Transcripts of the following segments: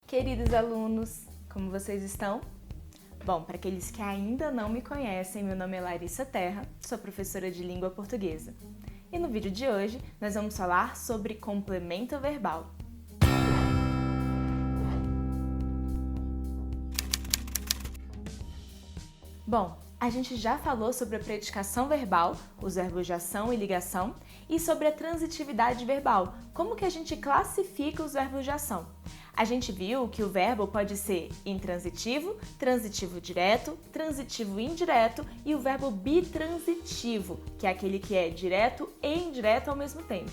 Queridos alunos, como vocês estão? Bom, para aqueles que ainda não me conhecem, meu nome é Larissa Terra, sou professora de língua portuguesa. E no vídeo de hoje, nós vamos falar sobre complemento verbal. Bom, a gente já falou sobre a predicação verbal, os verbos de ação e ligação, e sobre a transitividade verbal, como que a gente classifica os verbos de ação. A gente viu que o verbo pode ser intransitivo, transitivo direto, transitivo indireto e o verbo bitransitivo, que é aquele que é direto e indireto ao mesmo tempo.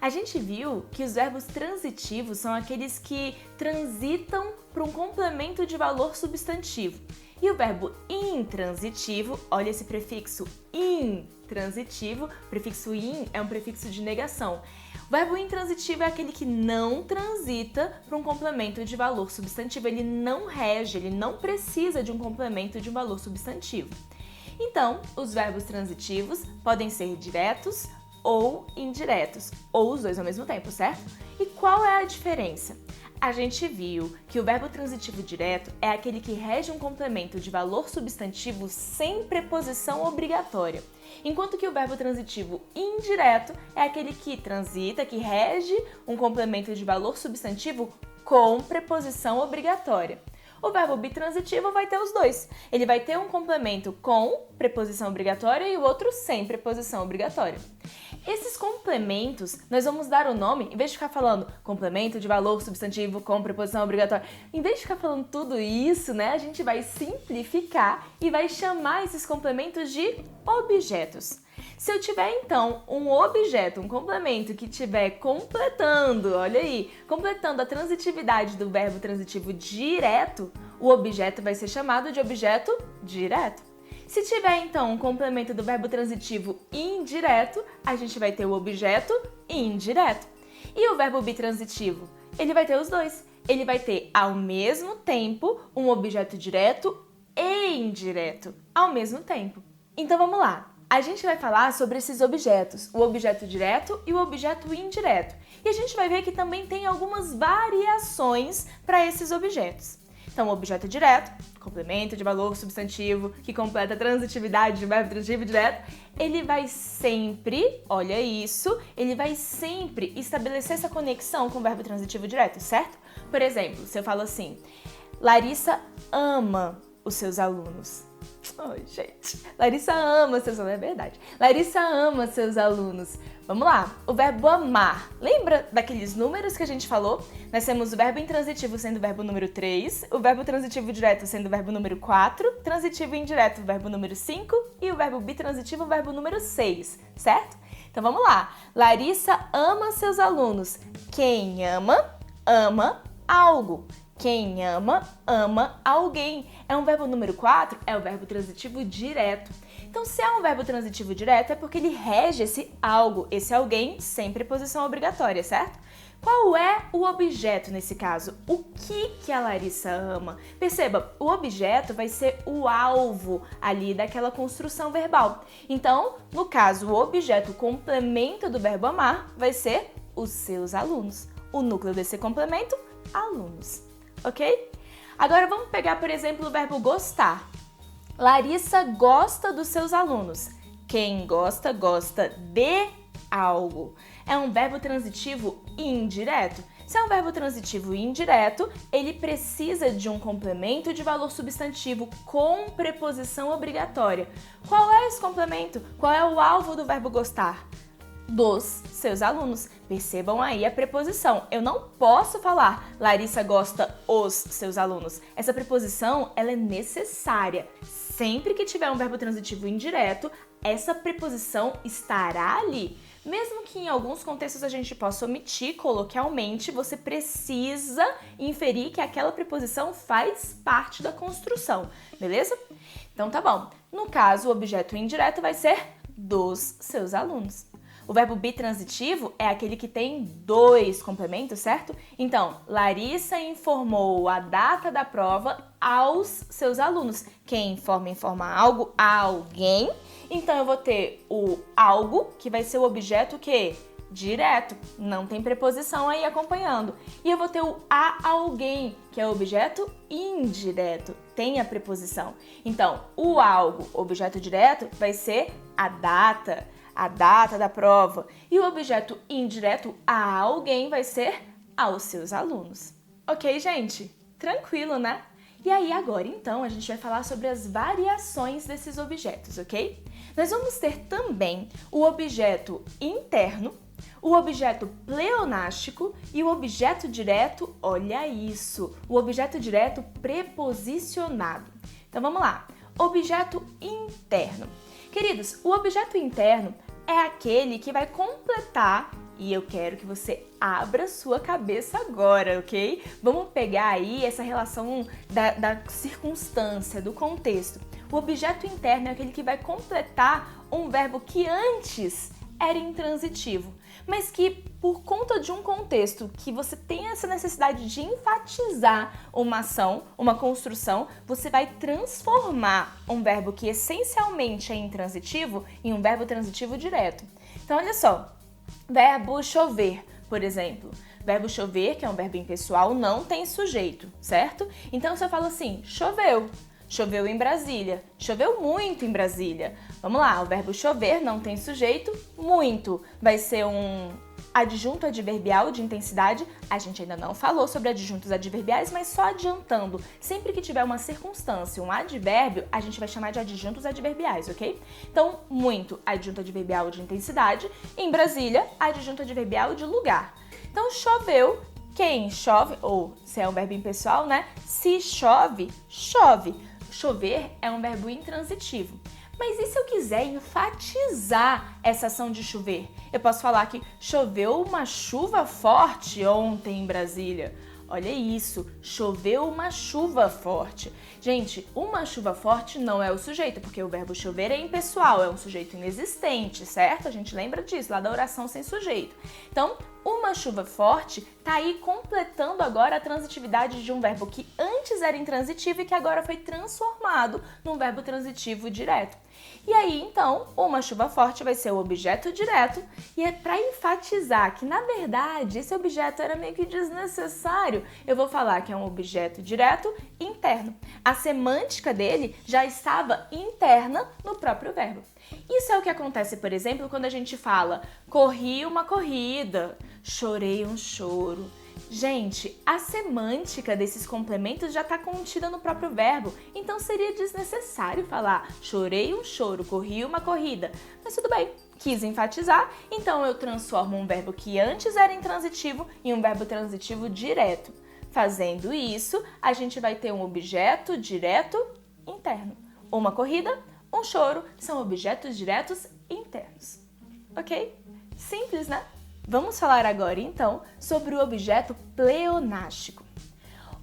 A gente viu que os verbos transitivos são aqueles que transitam para um complemento de valor substantivo. E o verbo intransitivo, olha esse prefixo intransitivo, prefixo in é um prefixo de negação. O verbo intransitivo é aquele que não transita para um complemento de valor substantivo, ele não rege, ele não precisa de um complemento de valor substantivo. Então, os verbos transitivos podem ser diretos ou indiretos, ou os dois ao mesmo tempo, certo? E qual é a diferença? A gente viu que o verbo transitivo direto é aquele que rege um complemento de valor substantivo sem preposição obrigatória, enquanto que o verbo transitivo indireto é aquele que transita, que rege um complemento de valor substantivo com preposição obrigatória. O verbo bitransitivo vai ter os dois. Ele vai ter um complemento com preposição obrigatória e o outro sem preposição obrigatória. Esses complementos, nós vamos dar o nome, em vez de ficar falando complemento de valor substantivo com preposição obrigatória, em vez de ficar falando tudo isso, né, a gente vai simplificar e vai chamar esses complementos de objetos. Se eu tiver, então, um objeto, um complemento que estiver completando, olha aí, completando a transitividade do verbo transitivo direto, o objeto vai ser chamado de objeto direto. Se tiver, então, um complemento do verbo transitivo indireto, a gente vai ter o objeto indireto. E o verbo bitransitivo? Ele vai ter os dois. Ele vai ter, ao mesmo tempo, um objeto direto e indireto, ao mesmo tempo. Então, vamos lá. A gente vai falar sobre esses objetos, o objeto direto e o objeto indireto. E a gente vai ver que também tem algumas variações para esses objetos. Então, o objeto direto, complemento de valor substantivo, que completa a transitividade do verbo transitivo direto, ele vai sempre, olha isso, ele vai sempre estabelecer essa conexão com o verbo transitivo direto, certo? Por exemplo, se eu falo assim, Larissa ama os seus alunos. Ai, gente, Larissa ama seus alunos, é verdade. Larissa ama seus alunos. Vamos lá, o verbo amar. Lembra daqueles números que a gente falou? Nós temos o verbo intransitivo sendo o verbo número 3, o verbo transitivo direto sendo o verbo número 4, transitivo indireto o verbo número 5 e o verbo bitransitivo o verbo número 6, certo? Então vamos lá. Larissa ama seus alunos. Quem ama, ama algo. Quem ama, ama alguém. É um verbo número 4, é o verbo transitivo direto. Então, se é um verbo transitivo direto, é porque ele rege esse algo, esse alguém, sem preposição obrigatória, certo? Qual é o objeto nesse caso? O que a Larissa ama? Perceba, o objeto vai ser o alvo ali daquela construção verbal. Então, no caso, o objeto complemento do verbo amar vai ser os seus alunos. O núcleo desse complemento, alunos. Ok? Agora vamos pegar, por exemplo, o verbo gostar. Larissa gosta dos seus alunos. Quem gosta, gosta de algo. É um verbo transitivo indireto. Se é um verbo transitivo indireto, ele precisa de um complemento de valor substantivo com preposição obrigatória. Qual é esse complemento? Qual é o alvo do verbo gostar? Dos seus alunos. Percebam aí a preposição. Eu não posso falar Larissa gosta os seus alunos. Essa preposição, ela é necessária. Sempre que tiver um verbo transitivo indireto, essa preposição estará ali. Mesmo que em alguns contextos a gente possa omitir coloquialmente, você precisa inferir que aquela preposição faz parte da construção, beleza? Então tá bom. No caso, o objeto indireto vai ser dos seus alunos. O verbo bitransitivo é aquele que tem dois complementos, certo? Então, Larissa informou a data da prova aos seus alunos. Quem informa algo a alguém. Então, eu vou ter o algo, que vai ser o objeto que direto, não tem preposição aí acompanhando. E eu vou ter o a alguém, que é objeto indireto, tem a preposição. Então, o algo, objeto direto, vai ser a data da prova. E o objeto indireto, a alguém, vai ser aos seus alunos. Ok, gente? Tranquilo, né? E aí agora, então, a gente vai falar sobre as variações desses objetos, ok? Nós vamos ter também o objeto interno, o objeto pleonástico e o objeto direto, olha isso, o objeto direto preposicionado. Então vamos lá, objeto interno. Queridos, o objeto interno é aquele que vai completar, e eu quero que você abra sua cabeça agora, ok? Vamos pegar aí essa relação da circunstância, do contexto. O objeto interno é aquele que vai completar um verbo que antes era intransitivo, mas que por conta de um contexto que você tem essa necessidade de enfatizar uma ação, uma construção, você vai transformar um verbo que essencialmente é intransitivo em um verbo transitivo direto. Então, olha só, verbo chover, por exemplo. Verbo chover, que é um verbo impessoal, não tem sujeito, certo? Então, se eu falo assim, choveu. Choveu em Brasília. Choveu muito em Brasília. Vamos lá, o verbo chover não tem sujeito, muito. Vai ser um adjunto adverbial de intensidade. A gente ainda não falou sobre adjuntos adverbiais, mas só adiantando. Sempre que tiver uma circunstância, um advérbio, a gente vai chamar de adjuntos adverbiais, ok? Então, muito, adjunto adverbial de intensidade. Em Brasília, adjunto adverbial de lugar. Então, choveu. Quem chove, ou se é um verbo impessoal, né? Se chove, chove. Chover é um verbo intransitivo. Mas e se eu quiser enfatizar essa ação de chover? Eu posso falar que choveu uma chuva forte ontem em Brasília. Olha isso, choveu uma chuva forte. Gente, uma chuva forte não é o sujeito, porque o verbo chover é impessoal, é um sujeito inexistente, certo? A gente lembra disso, lá da oração sem sujeito. Então, uma chuva forte tá aí completando agora a transitividade de um verbo que antes era intransitivo e que agora foi transformado num verbo transitivo direto. E aí, então, uma chuva forte vai ser o objeto direto e é para enfatizar que, na verdade, esse objeto era meio que desnecessário, eu vou falar que é um objeto direto interno. A semântica dele já estava interna no próprio verbo. Isso é o que acontece, por exemplo, quando a gente fala corri uma corrida, chorei um choro. Gente, a semântica desses complementos já está contida no próprio verbo, então seria desnecessário falar chorei um choro, corri uma corrida. Mas tudo bem, quis enfatizar, então eu transformo um verbo que antes era intransitivo em um verbo transitivo direto. Fazendo isso, a gente vai ter um objeto direto interno. Uma corrida, um choro são objetos diretos internos. Ok? Simples, né? Vamos falar agora, então, sobre o objeto pleonástico.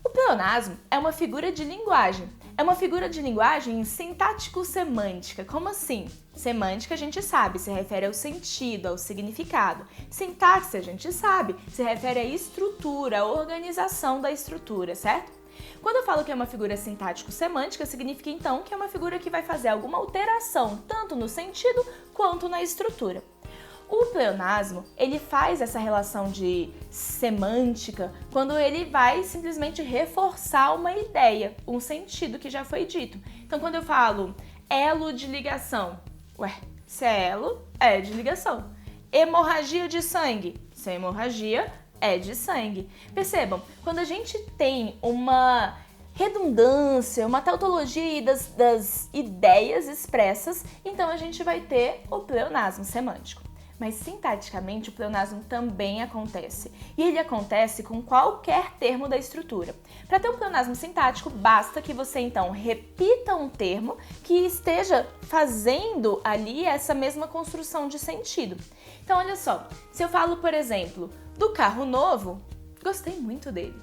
O pleonasmo é uma figura de linguagem. É uma figura de linguagem sintático-semântica. Como assim? Semântica a gente sabe, se refere ao sentido, ao significado. Sintaxe a gente sabe, se refere à estrutura, à organização da estrutura, certo? Quando eu falo que é uma figura sintático-semântica, significa então que é uma figura que vai fazer alguma alteração, tanto no sentido quanto na estrutura. O pleonasmo, ele faz essa relação de semântica quando ele vai simplesmente reforçar uma ideia, um sentido que já foi dito. Então, quando eu falo elo de ligação, se é elo, é de ligação. Hemorragia de sangue, se é hemorragia, é de sangue. Percebam, quando a gente tem uma redundância, uma tautologia das ideias expressas, então a gente vai ter o pleonasmo semântico. Mas sintaticamente o pleonasmo também acontece. E ele acontece com qualquer termo da estrutura. Para ter um pleonasmo sintático, basta que você então repita um termo que esteja fazendo ali essa mesma construção de sentido. Então olha só, se eu falo, por exemplo, do carro novo, gostei muito dele.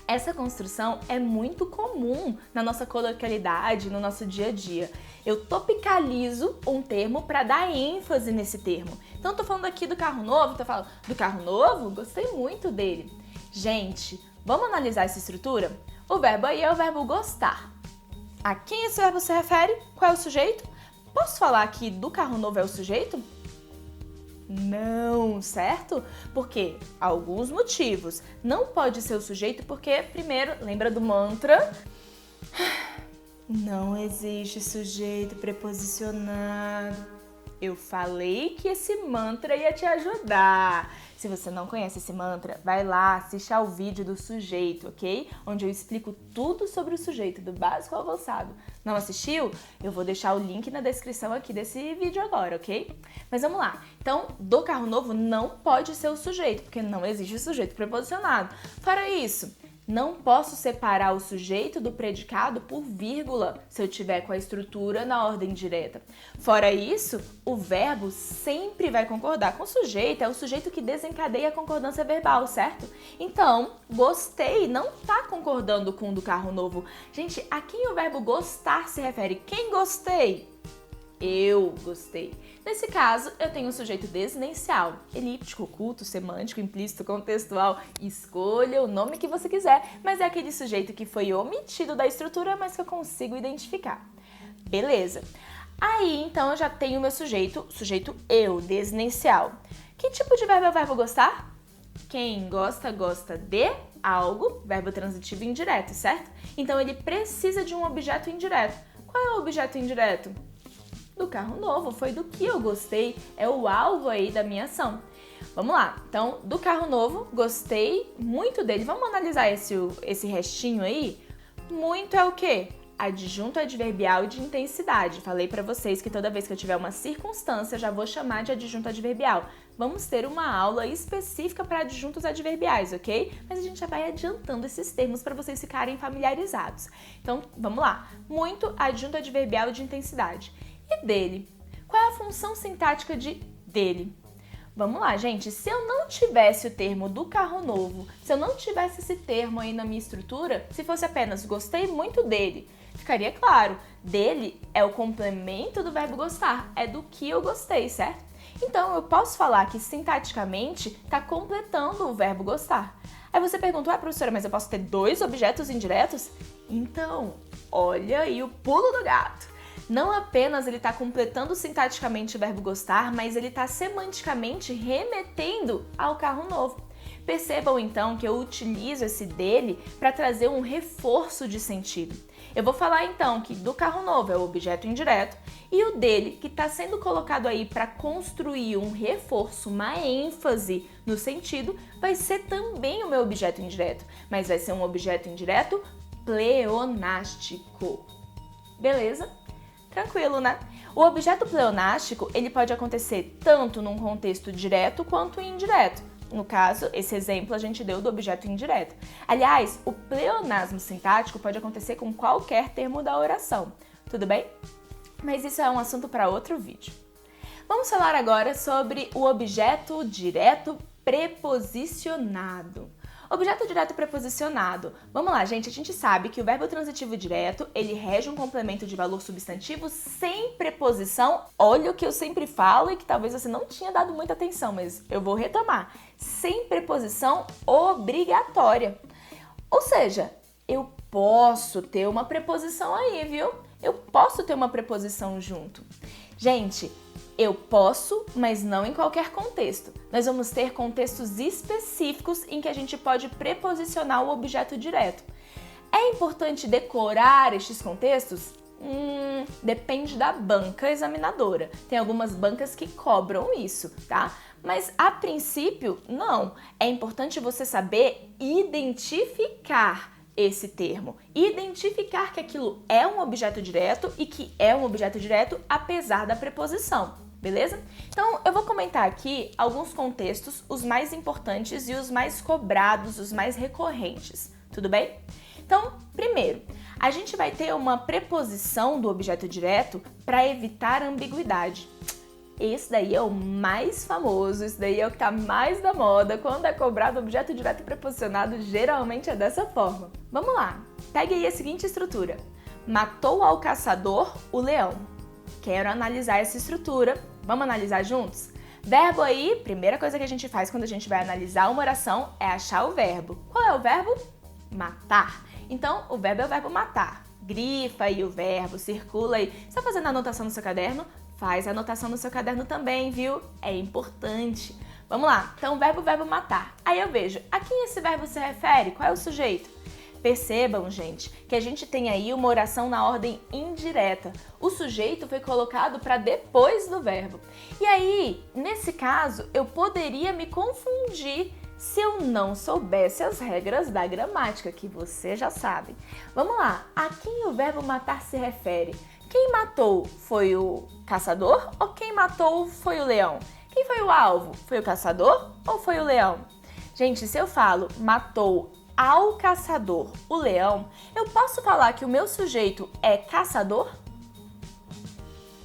Essa construção é muito comum na nossa coloquialidade, no nosso dia a dia. Eu topicalizo um termo para dar ênfase nesse termo. Então, eu tô falando aqui do carro novo, tô falando do carro novo, gostei muito dele. Gente, vamos analisar essa estrutura? O verbo aí é o verbo gostar. A quem esse verbo se refere? Qual é o sujeito? Posso falar que do carro novo é o sujeito? Não, certo? Por quê? Alguns motivos. Não pode ser o sujeito porque, primeiro, lembra do mantra? Não existe sujeito preposicionado. Eu falei que esse mantra ia te ajudar. Se você não conhece esse mantra, vai lá, assiste ao vídeo do sujeito, ok? Onde eu explico tudo sobre o sujeito, do básico ao avançado. Não assistiu? Eu vou deixar o link na descrição aqui desse vídeo agora, ok? Mas vamos lá. Então, do carro novo não pode ser o sujeito, porque não existe sujeito preposicionado. Fora isso, não posso separar o sujeito do predicado por vírgula se eu tiver com a estrutura na ordem direta. Fora isso, o verbo sempre vai concordar com o sujeito, é o sujeito que desencadeia a concordância verbal, certo? Então, gostei não está concordando com o do carro novo. Gente, a quem o verbo gostar se refere? Quem gostei? Eu gostei. Nesse caso, eu tenho um sujeito desinencial, elíptico, oculto, semântico, implícito, contextual. Escolha o nome que você quiser, mas é aquele sujeito que foi omitido da estrutura, mas que eu consigo identificar. Beleza. Aí, então, eu já tenho o meu sujeito eu, desinencial. Que tipo de verbo é o verbo gostar? Quem gosta, gosta de algo, verbo transitivo indireto, certo? Então, ele precisa de um objeto indireto. Qual é o objeto indireto? Do carro novo, foi do que eu gostei, é o alvo aí da minha ação. Vamos lá, então, do carro novo, gostei muito dele. Vamos analisar esse restinho aí? Muito é o quê? Adjunto adverbial de intensidade. Falei pra vocês que toda vez que eu tiver uma circunstância, já vou chamar de adjunto adverbial. Vamos ter uma aula específica para adjuntos adverbiais, ok? Mas a gente já vai adiantando esses termos para vocês ficarem familiarizados. Então, vamos lá. Muito adjunto adverbial de intensidade. E dele? Qual é a função sintática de dele? Vamos lá, gente. Se eu não tivesse o termo do carro novo, se eu não tivesse esse termo aí na minha estrutura, se fosse apenas gostei muito dele, ficaria claro. Dele é o complemento do verbo gostar, é do que eu gostei, certo? Então, eu posso falar que sintaticamente está completando o verbo gostar. Aí você pergunta, ué, professora, mas eu posso ter dois objetos indiretos? Então, olha aí o pulo do gato. Não apenas ele está completando sintaticamente o verbo gostar, mas ele está semanticamente remetendo ao carro novo. Percebam então que eu utilizo esse dele para trazer um reforço de sentido. Eu vou falar então que do carro novo é o objeto indireto e o dele, que está sendo colocado aí para construir um reforço, uma ênfase no sentido, vai ser também o meu objeto indireto, mas vai ser um objeto indireto pleonástico. Beleza? Tranquilo, né? O objeto pleonástico, ele pode acontecer tanto num contexto direto quanto indireto. No caso, esse exemplo a gente deu do objeto indireto. Aliás, o pleonasmo sintático pode acontecer com qualquer termo da oração, tudo bem? Mas isso é um assunto para outro vídeo. Vamos falar agora sobre o objeto direto preposicionado. Objeto direto preposicionado. Vamos lá, gente. A gente sabe que o verbo transitivo direto, ele rege um complemento de valor substantivo sem preposição. Olha o que eu sempre falo e que talvez você não tinha dado muita atenção, mas eu vou retomar. Sem preposição obrigatória. Ou seja, eu posso ter uma preposição aí, viu? Eu posso ter uma preposição junto. Gente, eu posso, mas não em qualquer contexto. Nós vamos ter contextos específicos em que a gente pode preposicionar o objeto direto. É importante decorar estes contextos? Depende da banca examinadora. Tem algumas bancas que cobram isso, tá? Mas a princípio, não. É importante você saber identificar esse termo. Identificar que aquilo é um objeto direto e que é um objeto direto apesar da preposição. Beleza? Então, eu vou comentar aqui alguns contextos, os mais importantes e os mais cobrados, os mais recorrentes. Tudo bem? Então, primeiro, a gente vai ter uma preposição do objeto direto para evitar ambiguidade. Esse daí é o mais famoso, esse daí é o que está mais da moda. Quando é cobrado objeto direto preposicionado, geralmente é dessa forma. Vamos lá, pegue aí a seguinte estrutura. Matou ao caçador o leão. Quero analisar essa estrutura. Vamos analisar juntos? Verbo aí, primeira coisa que a gente faz quando a gente vai analisar uma oração é achar o verbo. Qual é o verbo? Matar. Então, o verbo é o verbo matar. Grifa aí o verbo, circula aí. Está fazendo a anotação no seu caderno? Faz a anotação no seu caderno também, viu? É importante. Vamos lá. Então, verbo matar. Aí eu vejo, a quem esse verbo se refere? Qual é o sujeito? Percebam, gente, que a gente tem aí uma oração na ordem indireta. O sujeito foi colocado para depois do verbo. E aí, nesse caso, eu poderia me confundir se eu não soubesse as regras da gramática, que você já sabe. Vamos lá, a quem o verbo matar se refere? Quem matou foi o caçador ou quem matou foi o leão? Quem foi o alvo? Foi o caçador ou foi o leão? Gente, se eu falo matou ao caçador o leão, eu posso falar que o meu sujeito é caçador?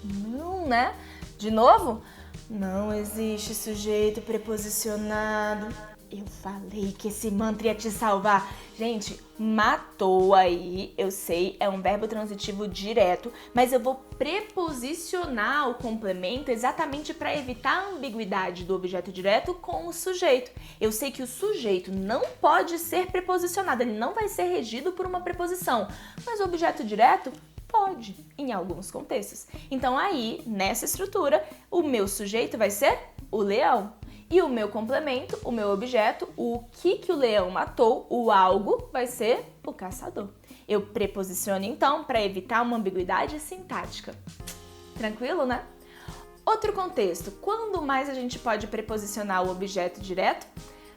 Não, né? De novo? Não existe sujeito preposicionado. Eu falei que esse mantra ia te salvar. Gente, matou aí, eu sei, é um verbo transitivo direto, mas eu vou preposicionar o complemento exatamente para evitar a ambiguidade do objeto direto com o sujeito. Eu sei que o sujeito não pode ser preposicionado, ele não vai ser regido por uma preposição, mas o objeto direto pode, em alguns contextos. Então aí, nessa estrutura, o meu sujeito vai ser o leão. E o meu complemento, o meu objeto, o que o leão matou, o algo, vai ser o caçador. Eu preposiciono então para evitar uma ambiguidade sintática. Tranquilo, né? Outro contexto, quando mais a gente pode preposicionar o objeto direto?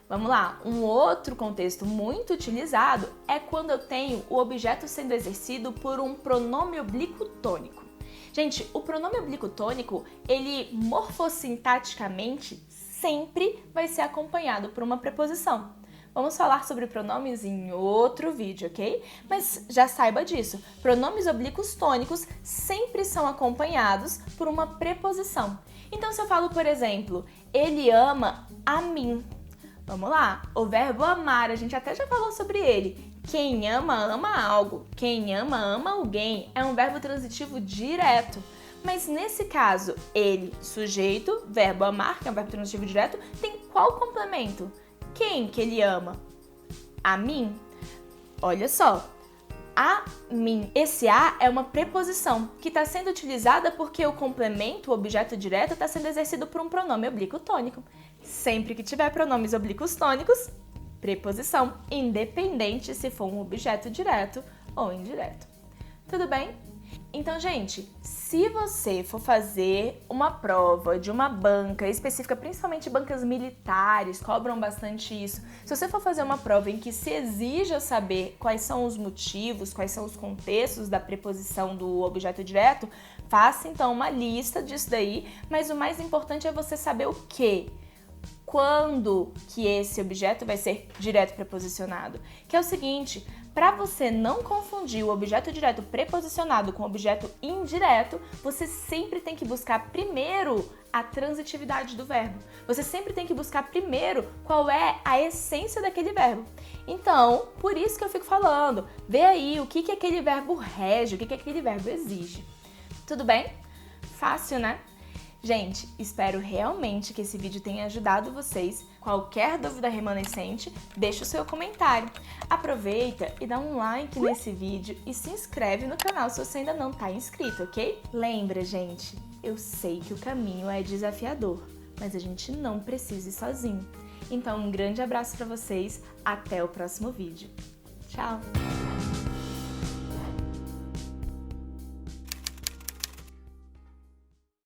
Vamos lá, um outro contexto muito utilizado é quando eu tenho o objeto sendo exercido por um pronome oblíquo tônico. Gente, o pronome oblíquo tônico, ele morfossintaticamente sempre vai ser acompanhado por uma preposição. Vamos falar sobre pronomes em outro vídeo, ok? Mas já saiba disso, pronomes oblíquos tônicos sempre são acompanhados por uma preposição. Então, se eu falo, por exemplo, ele ama a mim. Vamos lá, o verbo amar, a gente até já falou sobre ele. Quem ama, ama algo. Quem ama, ama alguém. É um verbo transitivo direto. Mas nesse caso, ele, sujeito, verbo amar, que é um verbo transitivo direto, tem qual complemento? Quem que ele ama? A mim? Olha só, a mim. Esse a é uma preposição que está sendo utilizada porque o complemento, o objeto direto, está sendo exercido por um pronome oblíquo tônico. Sempre que tiver pronomes oblíquos tônicos, preposição, independente se for um objeto direto ou indireto. Tudo bem? Então, gente, se você for fazer uma prova de uma banca específica, principalmente bancas militares, cobram bastante isso. Se você for fazer uma prova em que se exija saber quais são os motivos, quais são os contextos da preposição do objeto direto, faça então uma lista disso daí, mas o mais importante é você saber o quê? Quando que esse objeto vai ser direto preposicionado? Que é o seguinte, para você não confundir o objeto direto preposicionado com o objeto indireto, você sempre tem que buscar primeiro a transitividade do verbo. Você sempre tem que buscar primeiro qual é a essência daquele verbo. Então, por isso que eu fico falando, vê aí o que aquele verbo rege, o que aquele verbo exige. Tudo bem? Fácil, né? Gente, espero realmente que esse vídeo tenha ajudado vocês. Qualquer dúvida remanescente, deixa o seu comentário. Aproveita e dá um like nesse vídeo e se inscreve no canal se você ainda não está inscrito, ok? Lembra, gente, eu sei que o caminho é desafiador, mas a gente não precisa ir sozinho. Então, um grande abraço para vocês, até o próximo vídeo. Tchau!